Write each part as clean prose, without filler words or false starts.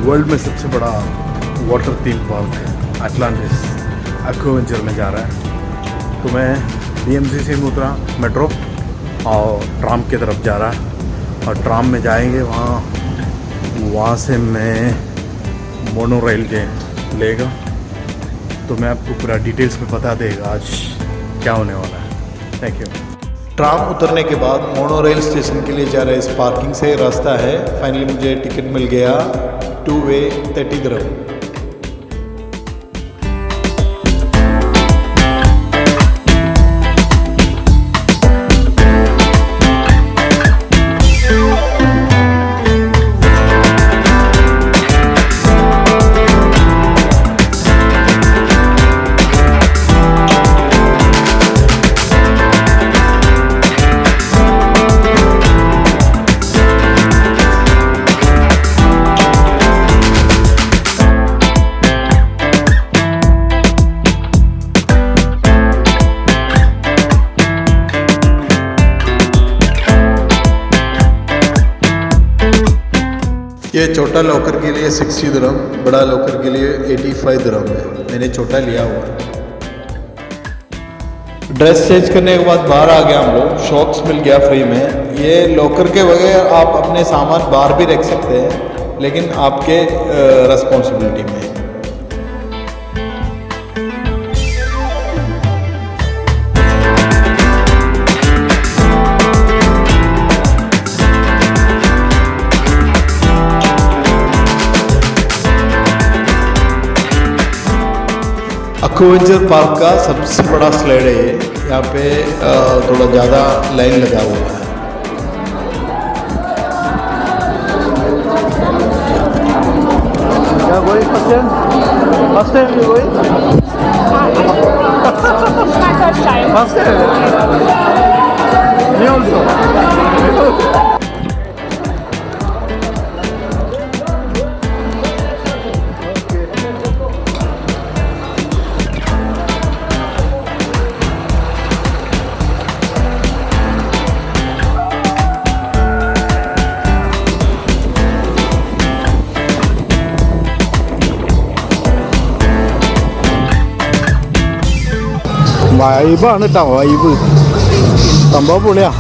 World में सबसे बड़ा वाटर थीम पार्क है अटलांटिस एक्वावेंचर में जा रहा है। तो मैं DMC से उतरा मेट्रो और ट्राम की तरफ जा रहा है और ट्राम में जाएंगे वहाँ से मैं मोनो रेल के लेगा। तो मैं आपको पूरा डिटेल्स में बता देगा आज क्या होने वाला है। Thank you. ट्राम उतरने के बाद मोनो रेल स्टेशन के लिए जा रहे इस पार्किंग से रास्ता है। फाइनली मुझे टिकट मिल गया 2 वे 30 दिरहम। ये छोटा लॉकर के लिए 60 दिरहम, बड़ा लॉकर के लिए 85 दिरहम है। मैंने छोटा लिया हुआ। ड्रेस चेंज करने के बाद बाहर आ गया हम लोग। शॉक्स मिल गया फ्री में। ये लॉकर के बगैर आप अपने सामान बाहर भी रख सकते हैं, लेकिन आपके रिस्पॉन्सिबिलिटी में। एक्वावेंचर पार्क का सबसे बड़ा स्लाइड है ये। यहाँ पे थोड़ा ज़्यादा लाइन लगा हुआ है। क्या कोई फर्स्ट टाइम कोई फर्स्ट टाइम വൈബാണ് കേട്ടോ, വൈബ് സംഭവം പൊളിയാ.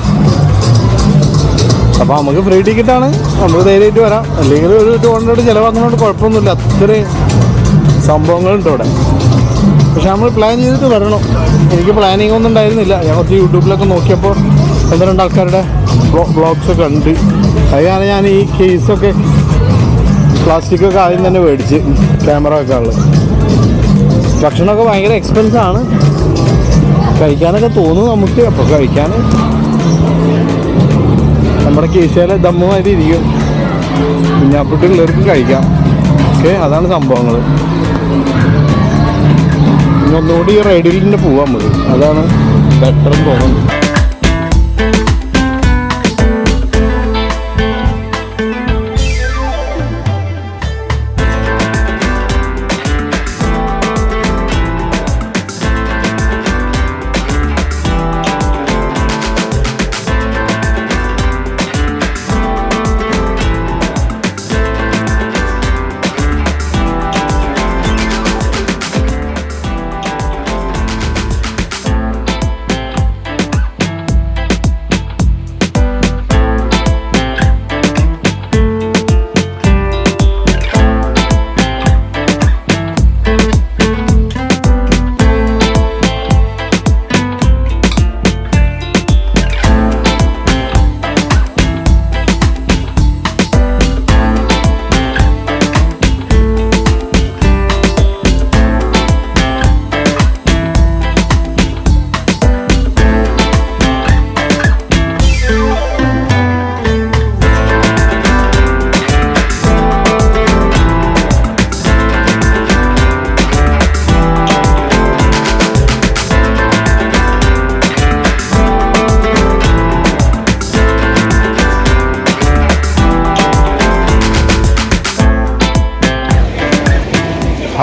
അപ്പോൾ നമുക്ക് ഫ്രീ ടിക്കറ്റാണ്, നമുക്ക് ധൈര്യമായിട്ട് വരാം. അല്ലെങ്കിൽ ഒരു 200 ചിലവാക്കുന്നതുകൊണ്ട് കുഴപ്പമൊന്നുമില്ല. അത്രയും സംഭവങ്ങളുണ്ട് ഇവിടെ. പക്ഷെ നമ്മൾ പ്ലാൻ ചെയ്തിട്ട് വരണം. എനിക്ക് പ്ലാനിങ് ഒന്നും ഉണ്ടായിരുന്നില്ല. ഞാൻ കുറച്ച് യൂട്യൂബിലൊക്കെ നോക്കിയപ്പോൾ 1-2 ആൾക്കാരുടെ വ്ളോഗ്സൊക്കെ ഉണ്ട്. അതിനാണ് ഞാൻ ഈ കേസൊക്കെ പ്ലാസ്റ്റിക്കൊക്കെ ആദ്യം തന്നെ മേടിച്ച് ക്യാമറ ഒക്കെ ഉള്ളത്. ഭക്ഷണമൊക്കെ ഭയങ്കര എക്സ്പെൻസാണ്. കഴിക്കാനൊക്കെ തോന്നും നമുക്ക്. അപ്പോൾ കഴിക്കാൻ നമ്മുടെ കേശയിലെ ദമ്മുമാതിരി ഇരിക്കും. കുഞ്ഞാപ്പുട്ടിയുള്ളവർക്ക് കഴിക്കാം. ഓക്കെ, അതാണ് സംഭവങ്ങൾ. ഒന്നുകൂടി റൈഡിൽ തന്നെ പോവാം നമുക്ക്. അതാണ് ബെറ്റർ തോന്നുന്നത്.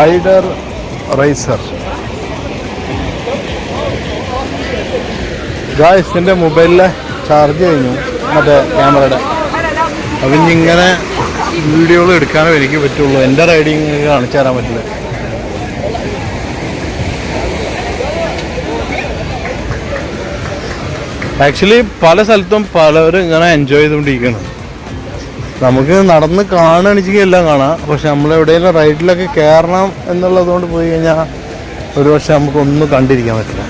Hider razor. ഗായ്സ്, എൻ്റെ മൊബൈലിലെ ചാർജ് കഴിഞ്ഞു, മറ്റേ ക്യാമറയുടെ. അപ്പം ഇങ്ങനെ വീഡിയോകൾ എടുക്കാനോ എനിക്ക് പറ്റുള്ളൂ. എൻ്റെ റൈഡിങ് കാണിച്ചു തരാൻ പറ്റില്ല. ആക്ച്വലി പല സ്ഥലത്തും പലരും ഇങ്ങനെ എൻജോയ് ചെയ്തുകൊണ്ടിരിക്കണം. നമുക്ക് നടന്ന് കാണുകയാണെന്നുവെച്ചെങ്കിൽ എല്ലാം കാണാം. പക്ഷെ നമ്മളെവിടെയെങ്കിലും റൈഡിലൊക്കെ കയറണം എന്നുള്ളതുകൊണ്ട് പോയി കഴിഞ്ഞാൽ ഒരു പക്ഷെ നമുക്കൊന്നും കണ്ടിരിക്കാൻ പറ്റില്ല.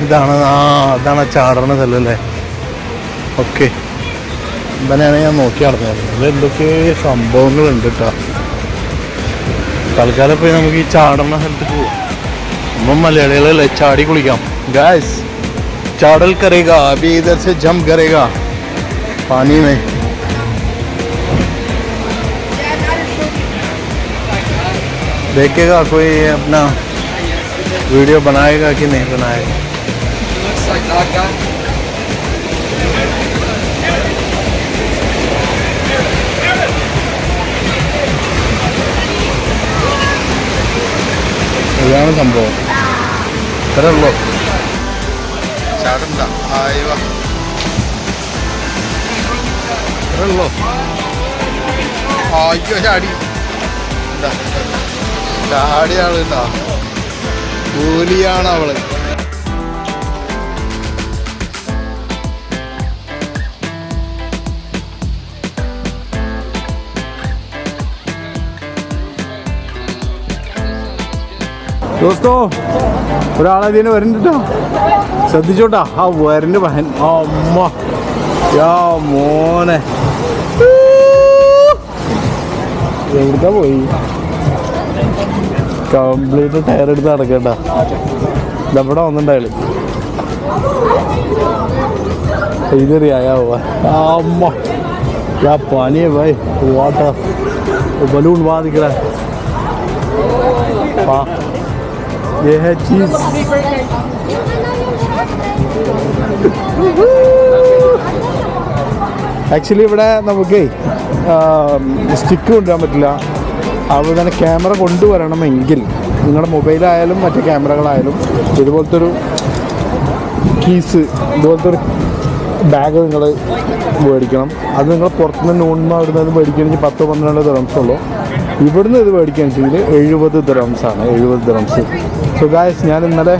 ഇതാണ് അതാണ് ചാടണ സ്ഥലമല്ലേ? ഓക്കെ, ഇതന്നെയാണ് ഞാൻ നോക്കി നടന്നത്. ഇതിൽ എന്തൊക്കെ സംഭവങ്ങളുണ്ട് കേട്ടോ. തൽക്കാലം പോയി നമുക്ക് ഈ ചാടണ സ്ഥലത്ത് പോവാം. हम मलयालिകളല്ലേ, ചാടി കുളിക്കാം. गाइस चाड़ल करेगा अभी, इधर से जंप करेगा पानी में. देखेगा कोई अपना वीडियो बनाएगा कि नहीं बनाएगा. ഇതാണ് സംഭവം. ഇത്രേ ഉള്ളൂ. ചാടണ്ട. ഇത്രേ ഉള്ളൂ. അയ്യോ, ചാടി ചാടിയാണ് കേട്ടോ. കൂലിയാണ് അവള്. ദോസ്തോ, ഒരാളെ ഇതിന് വരുന്നുണ്ട് കേട്ടോ, ശ്രദ്ധിച്ചോട്ടാ. ആ വരൻ്റെ പഹൻ, അമ്മ യാ മോനെ, എവിടുന്നാ പോയി? കംപ്ലീറ്റ് ടയർ എടുത്ത് നടക്കണ്ട. ഇതവിടെ വന്നിട്ടുണ്ടായാലും इधर ही आया हुआ है. अम्मा क्या पानी है भाई, वाटर. वो बलून वहाँ दिख रहा है. हाँ, ये है चीज. ആക്ച്വലി ഇവിടെ നമുക്ക് സ്റ്റിക്ക് കൊണ്ടുവരാൻ പറ്റില്ല. അവിടെ തന്നെ ക്യാമറ കൊണ്ടുവരണമെങ്കിൽ നിങ്ങളുടെ മൊബൈലായാലും മറ്റു ക്യാമറകളായാലും ഇതുപോലത്തെ ഒരു കീസ്, ഇതുപോലത്തെ ഒരു ബാഗ് നിങ്ങൾ മേടിക്കണം. അത് നിങ്ങൾ പുറത്തുനിന്ന് നൂണിന്ന് അവിടെ നിന്ന് മേടിക്കണമെങ്കിൽ 10-12 ദിറംസ് ഉള്ളൂ. ഇവിടുന്ന് ഇത് മേടിക്കുകയാണെന്ന് വെച്ചാൽ 70 ദിറംസാണ്. 70 ദിറംസ്. സോ ഗായ്സ്, ഞാൻ ഇന്നലെ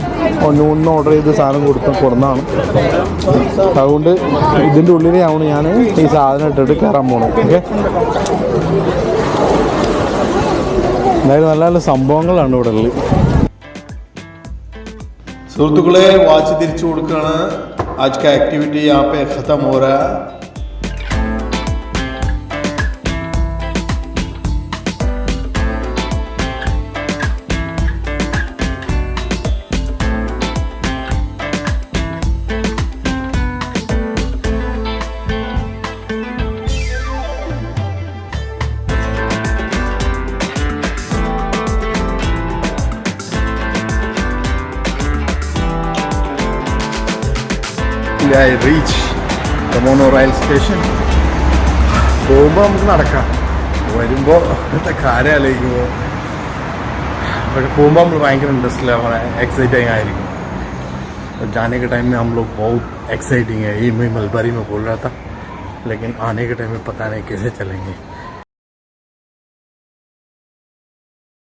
നൂണിന്ന് ഓർഡർ ചെയ്ത് സാധനം കൊടുന്നതാണ്. അതുകൊണ്ട് ഇതിൻ്റെ ഉള്ളിലാണ് ഞാൻ ഈ സാധനം ഇട്ടിട്ട് കയറാൻ പോകണം. ഓക്കെ, എന്തായാലും നല്ല നല്ല സംഭവങ്ങളാണ് ഇവിടെ ഉള്ളത്. സുഹൃത്തുക്കളെ, വാച്ച് തിരിച്ചു കൊടുക്കുകയാണ്. आज का एक्टिविटी यहाँ पे ख़त्म हो रहा है. I reach the monorail station. പോകുമ്പോൾ നമുക്ക് നടക്കാം, വരുമ്പോൾ കാര്യം ആലോചിക്കുമ്പോൾ. പക്ഷെ പോകുമ്പോൾ നമ്മൾ ഭയങ്കര ഇൻട്രസ്റ്റിൽ एक्साइटिंग आएगी. और जाने के टाइम में हम लोग बहुत एक्साइटिंग है. ये मैं मलबारी में बोल रहा था, लेकिन आने के टाइम में पता नहीं कैसे चलेंगे.